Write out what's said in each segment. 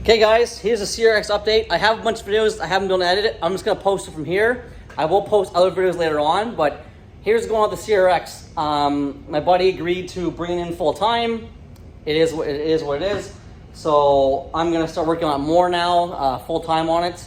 Okay guys, here's a CRX update. I have a bunch of videos, I haven't been able to edit it. I'm just gonna post it from here. I will post other videos later on, but here's going on with the CRX. My buddy agreed to bring it in full time. It is what it is. So I'm gonna start working on it more now, full time on it.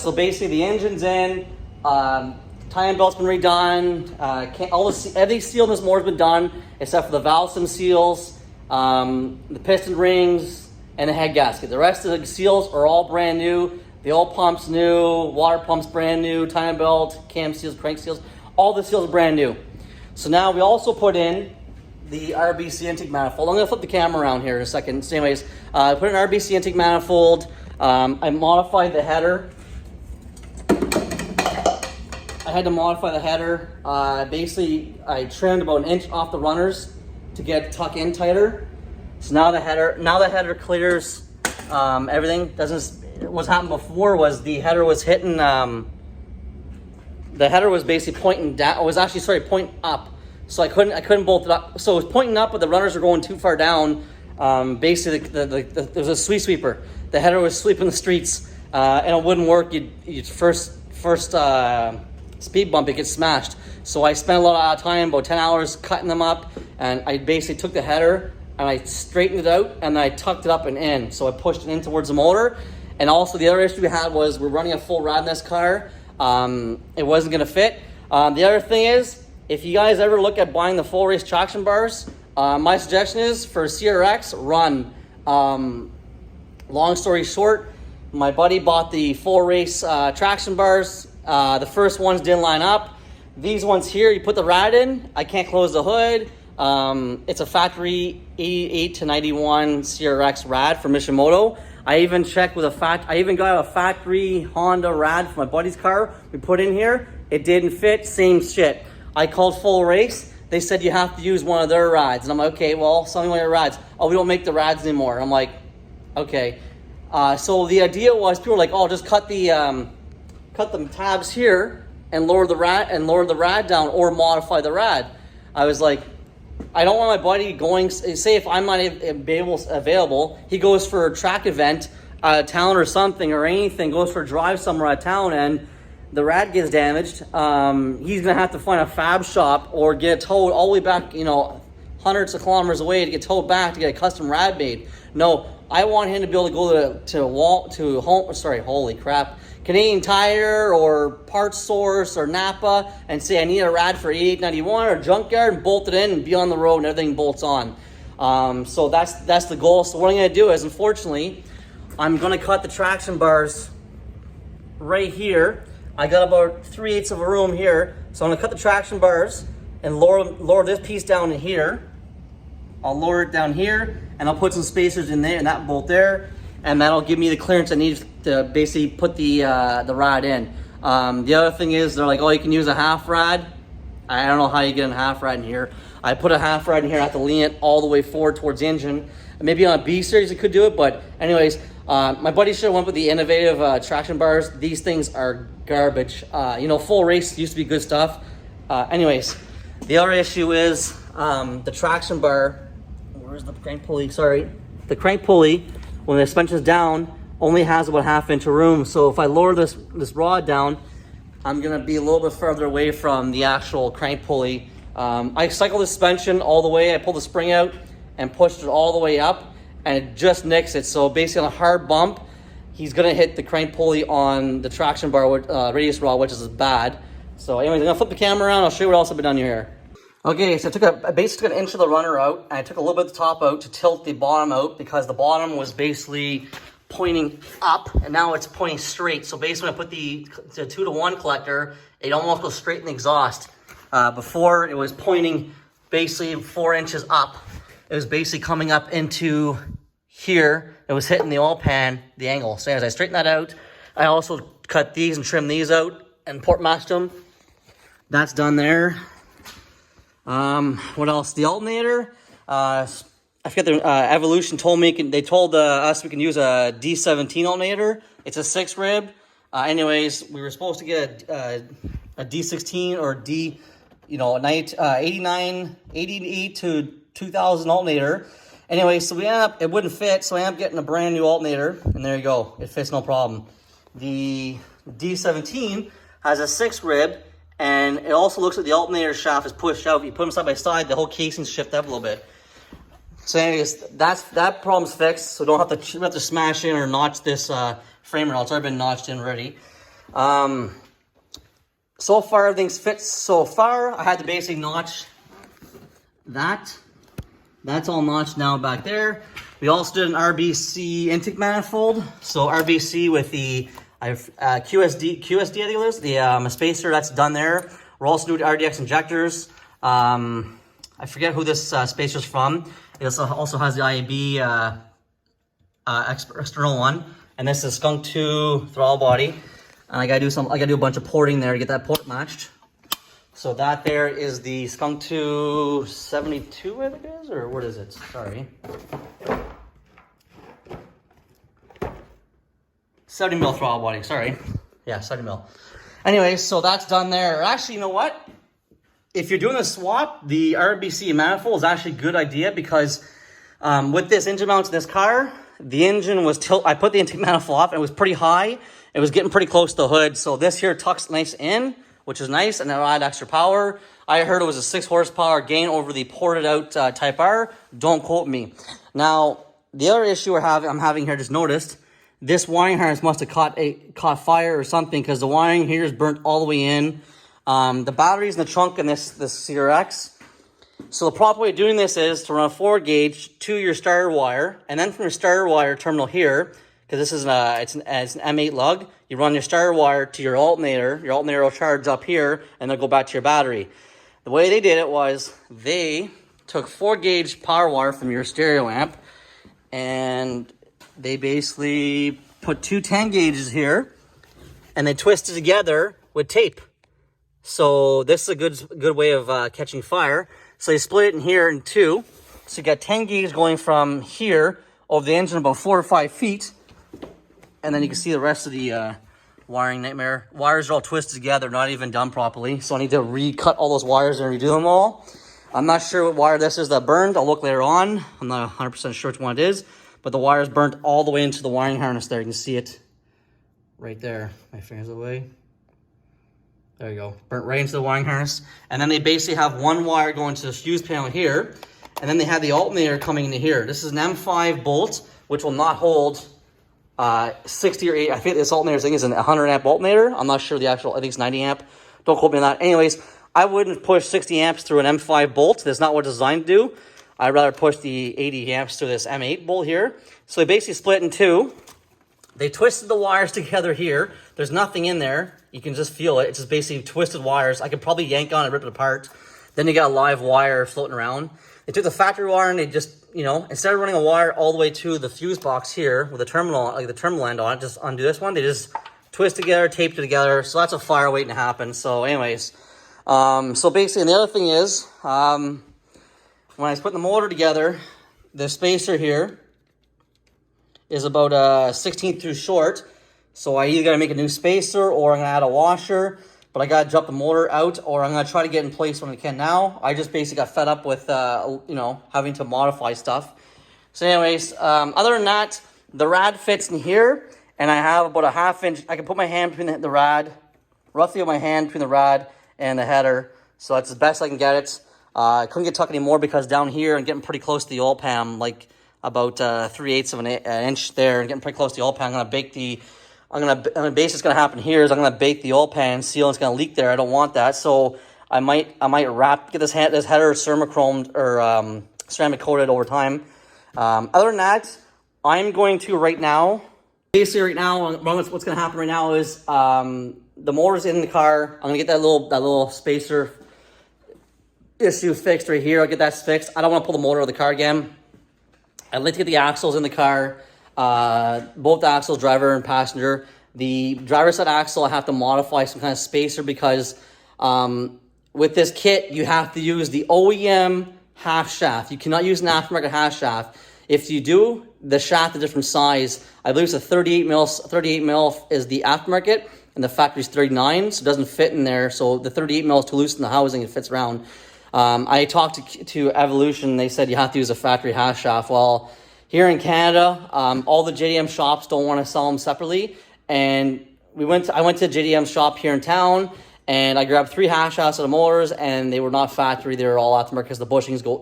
So basically the engine's in, tie-in belt's been redone, everything sealed in this motor's been done, except for the valve stem seals, the piston rings, and the head gasket. The rest of the seals are all brand new. The oil pump's new, water pump's brand new, tie-in belt, cam seals, crank seals, all the seals are brand new. So now we also put in the RBC intake manifold. I'm gonna flip the camera around here in a second. So anyways, I put an RBC intake manifold. I modified the header. I had to modify the header. Basically, I trimmed about 1 inch off the runners to get it tuck in tighter. So now the header clears everything. What's happened before was the header was hitting. The header was basically pointing down. It was actually pointing up. So I couldn't bolt it up. So it was pointing up, but the runners were going too far down. Basically, there was a street sweeper. The header was sweeping the streets, and it wouldn't work. You'd first speed bump, it gets smashed. So I spent a lot of time, about 10 hours, cutting them up, and I basically took the header and I straightened it out, and then I tucked it up and in. So I pushed it in towards the motor. And also the other issue we had was we're running a full rad in this car. It wasn't gonna fit. The other thing is, if you guys ever look at buying the full race traction bars, my suggestion is for CRX, run. Long story short, my buddy bought the full race traction bars. The first ones didn't line up. These ones here, you put the rad in, I can't close the hood. It's a factory 88 to 91 CRX rad from Mishimoto. I even checked with I even got a factory Honda rad for my buddy's car. We put in here, it didn't fit, same shit. I called Full Race. They said you have to use one of their rads. And I'm like, okay, well, sell me one of your rads. Oh, we don't make the rads anymore. I'm like, okay. So the idea was, people were like, oh, just cut the tabs here and lower the rad down, or modify the rad. I was like, I don't want my buddy going, say if I'm not available, he goes for a track event out of town or something or anything, goes for a drive somewhere out of town, and the rad gets damaged. He's gonna have to find a fab shop or get it towed all the way back, hundreds of kilometers away to get towed back to get a custom rad made. No, I want him to be able to go to home. Holy crap. Canadian Tire or Parts Source or Napa and say I need a rad for 8891 or Junkyard, and bolt it in and be on the road and everything bolts on. So that's the goal. So what I'm gonna do is, unfortunately, I'm gonna cut the traction bars right here. I got about 3/8 of a room here. So I'm gonna cut the traction bars and lower this piece down in here. I'll lower it down here and I'll put some spacers in there and that bolt there. And that'll give me the clearance I need to basically put the rad in. The other thing is, they're like, oh, you can use a half rad. I don't know how you get a half rad in here. I put a half rad in here, I have to lean it all the way forward towards the engine. Maybe on a B series it could do it, but anyways, my buddy should have went with the innovative traction bars. These things are garbage. Full Race used to be good stuff. Anyways, the other issue is the traction bar. Where's the crank pulley? Sorry. The crank pulley, when the suspension's down, only has about 1/2 inch of room. So if I lower this rod down, I'm gonna be a little bit further away from the actual crank pulley. I cycled the suspension all the way. I pulled the spring out and pushed it all the way up, and it just nicks it. So basically on a hard bump, he's gonna hit the crank pulley on the traction bar radius rod, which is bad. So anyways, I'm gonna flip the camera around. I'll show you what else I've been doing here. Okay, so I basically took 1 inch of the runner out, and I took a little bit of the top out to tilt the bottom out, because the bottom was basically pointing up, and now it's pointing straight. So basically when I put the 2-to-1 collector, it almost goes straight in the exhaust. Before, it was pointing basically 4 inches up. It was basically coming up into here. It was hitting the oil pan, the angle. So as I straighten that out, I also cut these and trim these out and port matched them. That's done there. What else? The alternator. I forget, the Evolution told me, they told us we can use a D17 alternator. It's a 6 rib. Anyways, we were supposed to get a D16 or D, 88 to 2000 alternator. Anyway, so it wouldn't fit, so I ended up getting a brand new alternator, and there you go. It fits no problem. The D17 has a 6 rib, and it also looks like the alternator shaft is pushed out. If you put them side by side, the whole casing's shifted up a little bit. So anyways, that problem's fixed, so don't have to smash in or notch this frame rail. It's already been notched in already. So far, everything's fit so far. I had to basically notch that. That's all notched now back there. We also did an RBC intake manifold. So RBC with the QSD I think it is, the spacer, that's done there. We're also doing RDX injectors. I forget who this spacer's from. It also has the IAB external one. And this is Skunk 2 throttle body. And I gotta do a bunch of porting there to get that port matched. So that there is the Skunk 2 72, I think it is, or what is it? Sorry. 70 mil throttle body, sorry. Yeah, 70 mil. Anyway, so that's done there. Actually, you know what? If you're doing a swap, the RBC manifold is actually a good idea because with this engine mount to this car, the engine was I put the intake manifold off and it was pretty high. It was getting pretty close to the hood. So this here tucks nice in, which is nice, and it'll add extra power. I heard it was a 6 horsepower gain over the ported out Type R. Don't quote me. Now, the other issue I'm having here, just noticed, this wiring harness must have caught fire or something because the wiring here is burnt all the way in. The battery's in the trunk in this CRX. So the proper way of doing this is to run a forward gauge to your starter wire, and then from your starter wire terminal here, because this is it's an M8 lug, you run your starter wire to your alternator. Your alternator will charge up here, and then go back to your battery. The way they did it was they took 4-gauge power wire from your stereo amp, and they basically put 2 10 gauges here, and they twisted together with tape. So this is a good way of catching fire. So they split it in here in 2. So you got 10 gauge going from here over the engine about 4 or 5 feet. And then you can see the rest of the wiring nightmare. Wires are all twisted together, not even done properly. So I need to recut all those wires and redo them all. I'm not sure what wire this is that burned. I'll look later on. I'm not 100% sure which one it is. But the wire's burnt all the way into the wiring harness there. You can see it right there. My finger's away. There you go. Burnt right into the wiring harness. And then they basically have one wire going to the fuse panel here. And then they have the alternator coming into here. This is an M5 bolt, which will not hold 60 or 80. I think this alternator thing is an 100 amp alternator. I'm not sure the actual, I think it's 90 amp. Don't quote me on that. Anyways, I wouldn't push 60 amps through an M5 bolt. That's not what it's designed to do. I'd rather push the 80 amps through this M8 bolt here. So they basically split in 2. They twisted the wires together here. There's nothing in there. You can just feel it. It's just basically twisted wires. I could probably yank on and rip it apart. Then you got a live wire floating around. They took the factory wire and they just, instead of running a wire all the way to the fuse box here with a terminal, like the terminal end on it, just undo this one. They just twist together, taped it together. So that's a fire waiting to happen. So anyways, so basically, and the other thing is, when I was putting the motor together, the spacer here is about 1/16 too short. So I either got to make a new spacer or I'm going to add a washer. But I got to drop the motor out or I'm going to try to get in place when I can now. I just basically got fed up with, having to modify stuff. So anyways, other than that, the rad fits in here. And I have about a 1/2 inch. I can put my hand between the rad, roughly my hand between the rad and the header. So that's the best I can get it. I couldn't get tucked anymore because down here I'm getting pretty close to the oil pan, like about 3/8 of an inch there, and getting pretty close to the oil pan. I'm gonna base what's gonna happen here is I'm gonna bake the oil pan seal and it's gonna leak there. I don't want that, so I might get this header ceramichromed or ceramic coated over time. Other than that, I'm going to right now. Basically, right now, what's gonna happen right now is the motor's in the car. I'm gonna get that little spacer issue fixed right here. I'll get that fixed. I don't want to pull the motor out of the car again. I'd like to get the axles in the car. Both axles, driver and passenger. The driver's side axle, I have to modify some kind of spacer because with this kit, you have to use the OEM half shaft. You cannot use an aftermarket half shaft. If you do, the shaft is a different size. I believe it's a 38 mil. 38 mil is the aftermarket, and the factory's 39, so it doesn't fit in there. So the 38 mil is too loose in the housing. It fits around. I talked to Evolution. They said you have to use a factory half shaft. Well, here in Canada, all the JDM shops don't want to sell them separately. And I went to a JDM shop here in town, and I grabbed 3 half shafts of the motors, and they were not factory. They were all aftermarket because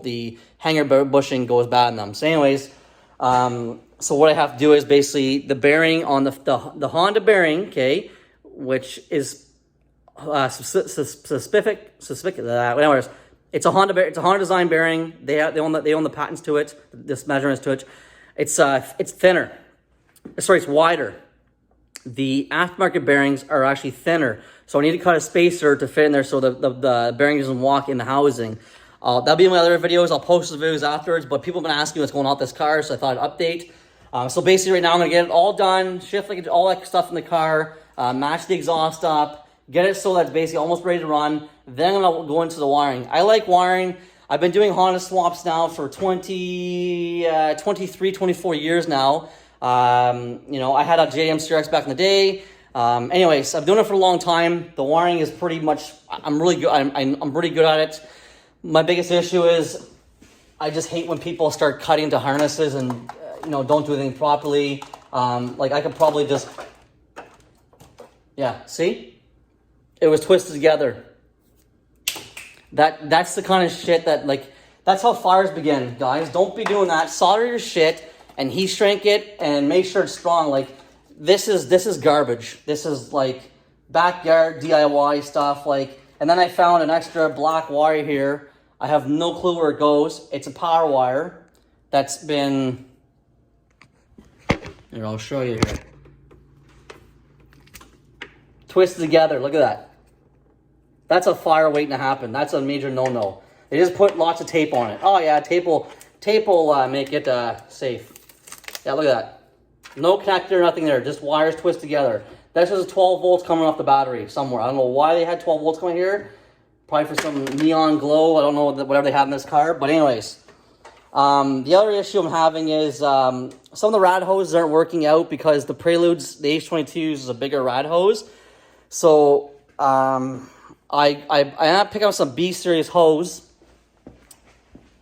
the hanger bushing goes bad in them. So anyways, so what I have to do is basically the bearing on the Honda bearing, okay, which is specific. Whatever. It's a Honda design bearing. They own the patents to it. This measurements to it. It's thinner. Sorry, it's wider. The aftermarket bearings are actually thinner, so I need to cut a spacer to fit in there so the bearing doesn't walk in the housing. That'll be in my other videos. I'll post the videos afterwards, but people have been asking what's going on with this car, so I thought I'd update. So basically right now I'm going to get it all done, shift all that stuff in the car, match the exhaust up, get it so that it's basically almost ready to run. Then I'm going to go into the wiring. I like wiring. I've been doing Honda swaps now for 23, 24 years now. I had a JDM CRX back in the day. Anyways, I've been doing it for a long time. The wiring is pretty much, I'm really good. I'm pretty good at it. My biggest issue is I just hate when people start cutting into harnesses and, don't do anything properly. I could probably just, see? It was twisted together. That's the kind of shit that, that's how fires begin, guys. Don't be doing that. Solder your shit and heat shrink it and make sure it's strong. This is garbage. This is backyard DIY stuff. And then I found an extra black wire here. I have no clue where it goes. It's a power wire that's been, here, I'll show you here. Twisted together, look at that. That's a fire waiting to happen. That's a major no-no. They just put lots of tape on it. Oh yeah, tape will make it safe. Yeah, look at that. No connector, nothing there. Just wires twist together. That's just 12 volts coming off the battery somewhere. I don't know why they had 12 volts coming here. Probably for some neon glow. I don't know whatever they have in this car. But anyways, the other issue I'm having is some of the rad hoses aren't working out because the Preludes, the H22 uses a bigger rad hose. So I have to pick up some B series hose.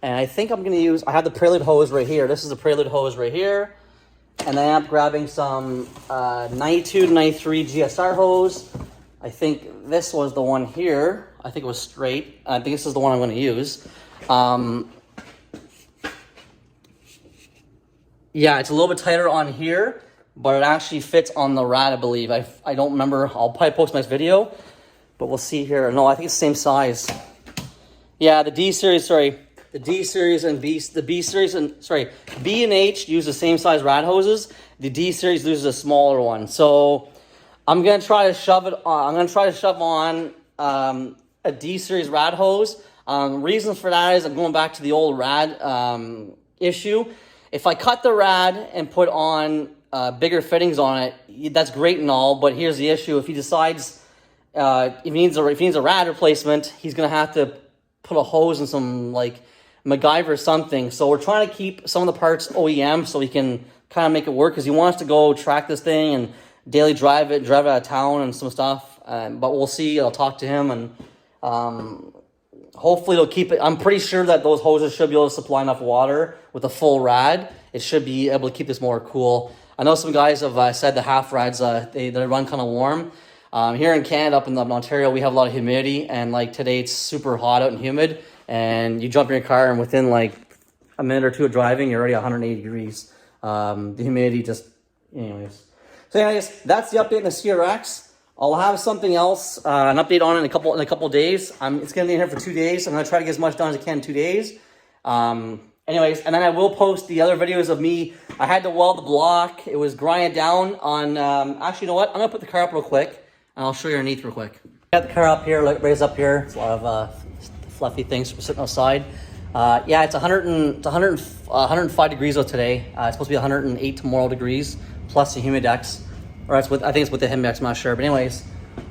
And I think I'm going to use, I have the Prelude hose right here. This is the Prelude hose right here. And I am grabbing some 92 to 93 GSR hose. I think this was the one here. I think it was straight. I think this is the one I'm going to use. Yeah, it's a little bit tighter on here, but it actually fits on the rad, I believe. I don't remember. I'll probably post my next video, but we'll see here. No, I think it's the same size. Yeah, the D series, sorry. The D series and B and H use the same size rad hoses. The D series uses a smaller one. So I'm gonna try to shove it on. I'm gonna try to shove on a D series rad hose. Reason for that is I'm going back to the old rad issue. If I cut the rad and put on bigger fittings on it, that's great and all. But here's the issue: if he decides if he needs a rad replacement, he's gonna have to put a hose in some MacGyver or something. So we're trying to keep some of the parts OEM so we can kind of make it work because he wants to go track this thing and daily drive it out of town and some stuff. But we'll see. I'll talk to him and hopefully they'll keep it. I'm pretty sure that those hoses should be able to supply enough water with a full rad. It should be able to keep this motor cool. I know some guys have said the half rads, they run kind of warm. Here in Canada, up in Ontario, we have a lot of humidity, and today it's super hot out and humid. And you jump in your car, and within a minute or two of driving, you're already 180 degrees. The humidity just, anyways. So anyways, that's the update on the CRX. I'll have something else, an update on it in a couple days. It's gonna be in here for 2 days. I'm gonna try to get as much done as I can in 2 days. Anyways, and then I will post the other videos of me. I had to weld the block. It was grinded down on. Actually, you know what? I'm gonna put the car up real quick, and I'll show you underneath real quick. Got the car up here, raised up here. It's a lot of fluffy things sitting outside. Yeah, it's 105 degrees out today. It's supposed to be 108 tomorrow degrees, plus the humidex. Or I think it's with the humidex, I'm not sure. But anyways,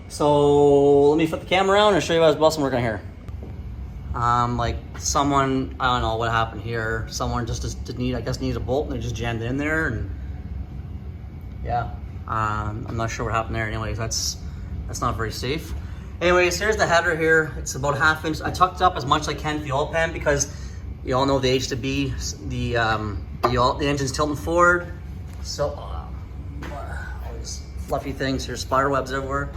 so let me flip the camera around and show you what else I'm working on here. Someone, I don't know what happened here. Someone just needed a bolt and they just jammed it in there. And yeah, I'm not sure what happened there. Anyways, that's not very safe. Anyways, here's the header here. It's about 1/2 inch. I tucked it up as much as I can for the oil pan because you all know the H2B, the engine's tilting forward. So, all these fluffy things here, spider webs everywhere.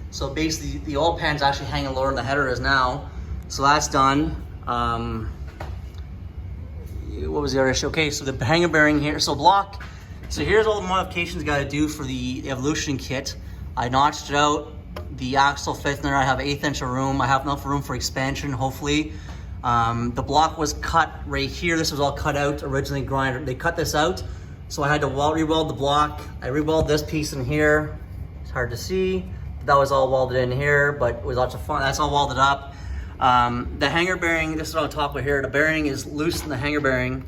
So basically, the oil pan's actually hanging lower than the header is now. So that's done. What was the other issue? Okay, so the hanger bearing here, so block. So here's all the modifications you gotta do for the Evolution kit. I notched it out. The axle fits in there. I have 1/8 inch of room. I have enough room for expansion, hopefully. The block was cut right here. This was all cut out originally, grinder. They cut this out. So I had to re-weld the block. I re-welded this piece in here. It's hard to see. That was all welded in here, but it was lots of fun. That's all welded up. The hanger bearing, this is what I'll talk about here. The bearing is loose in the hanger bearing,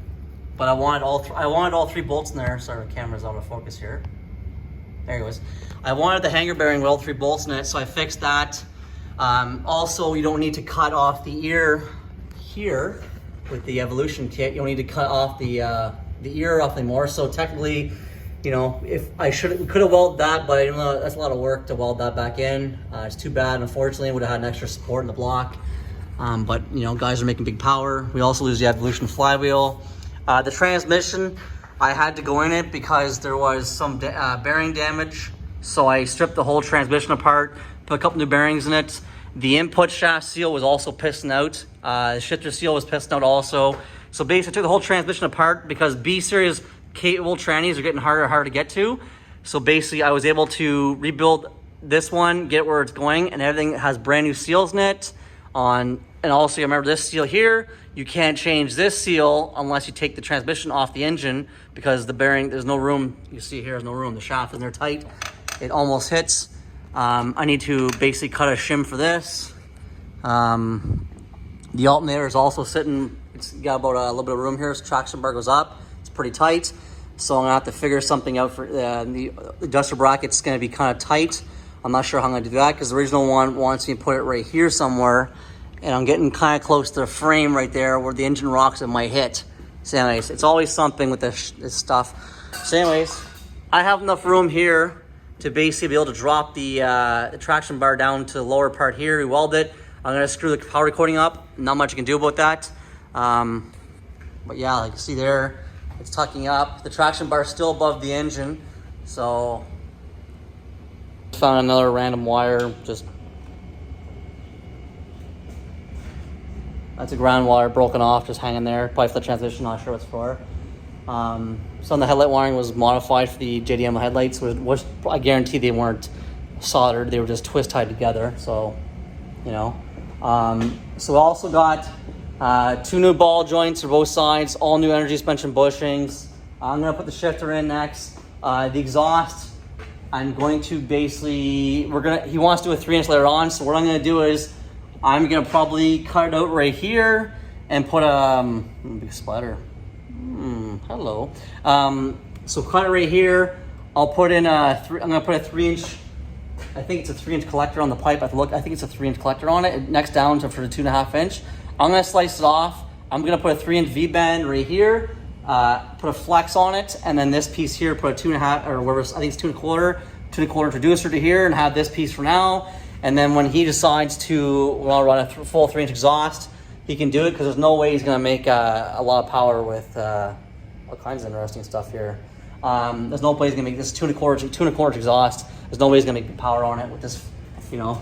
but I wanted all 3 bolts in there. Sorry, the camera's out of focus here. There it goes. I wanted the hanger bearing with all 3 bolts in it, so I fixed that. Also, you don't need to cut off the ear here with the Evolution kit. You don't need to cut off the ear off anymore. So technically, you know, if I could have welded that, but I don't know, that's a lot of work to weld that back in. It's too bad. Unfortunately, would have had an extra support in the block. But you know, guys are making big power. We also lose the Evolution flywheel. The transmission, I had to go in it because there was some bearing damage. So I stripped the whole transmission apart, put a couple new bearings in it. The input shaft seal was also pissing out. The shifter seal was pissing out also. So basically I took the whole transmission apart because B-series capable trannies are getting harder and harder to get to. So basically I was able to rebuild this one, get where it's going, and everything has brand new seals in it. And also you remember this seal here, you can't change this seal unless you take the transmission off the engine because the bearing, there's no room. You see here, there's no room. The shaft is there tight. It almost hits. I need to basically cut a shim for this. The alternator is also sitting, it's got about a little bit of room here, so traction bar goes up. It's pretty tight. So I'm gonna have to figure something out for the adjuster bracket's gonna be kind of tight. I'm not sure how I'm gonna do that because the original one wants me to put it right here somewhere, and I'm getting kind of close to the frame right there where the engine rocks it might hit. So anyways, it's always something with this stuff. So anyways, I have enough room here to basically be able to drop the traction bar down to the lower part here, re-weld it. I'm gonna screw the power coating up. Not much I can do about that. But yeah, like you see there, it's tucking up. The traction bar is still above the engine. So, found another random wire, that's a ground wire broken off, just hanging there. Probably for the transmission, not sure what it's for. Some of the headlight wiring was modified for the JDM headlights, which I guarantee they weren't soldered, they were just twist tied together, so, you know. So we also got 2 new ball joints for both sides, all new energy suspension bushings. I'm gonna put the shifter in next. The exhaust, I'm going to basically, he wants to do a 3-inch later on, so what I'm gonna do is, I'm gonna probably cut it out right here and put a, big splatter. Hello. So cut it right here. I'll put in I'm gonna put a 3-inch, I think it's a 3-inch collector on the pipe. I think it's a 3-inch collector on it. Next down to for the 2.5 inch. I'm gonna slice it off. I'm gonna put a 3-inch V-bend right here, put a flex on it, and then this piece here, put a 2.5, or whatever, I think it's 2.25 introducer to here, and have this piece for now. And then when he decides to run a full 3-inch exhaust, he can do it because there's no way he's gonna make a lot of power with all kinds of interesting stuff here. There's no way he's gonna make this 2.25 exhaust. There's no way he's gonna make power on it with this, you know.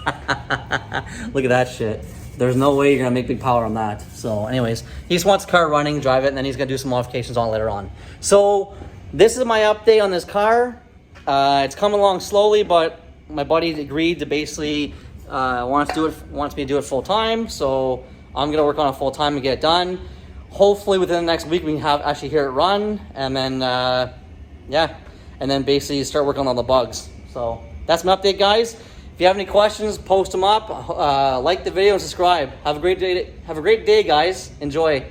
Look at that shit. There's no way you're gonna make big power on that. So anyways, he just wants the car running, drive it, and then he's gonna do some modifications on it later on. So this is my update on this car. It's coming along slowly, but my buddy agreed to basically wants me to do it full time. So I'm gonna work on it full time and get it done. Hopefully within the next week we can actually hear it run, and then yeah, and then basically start working on the bugs. So that's my update, guys. If you have any questions, post them up. Like the video and subscribe. Have a great day. Have a great day, guys. Enjoy.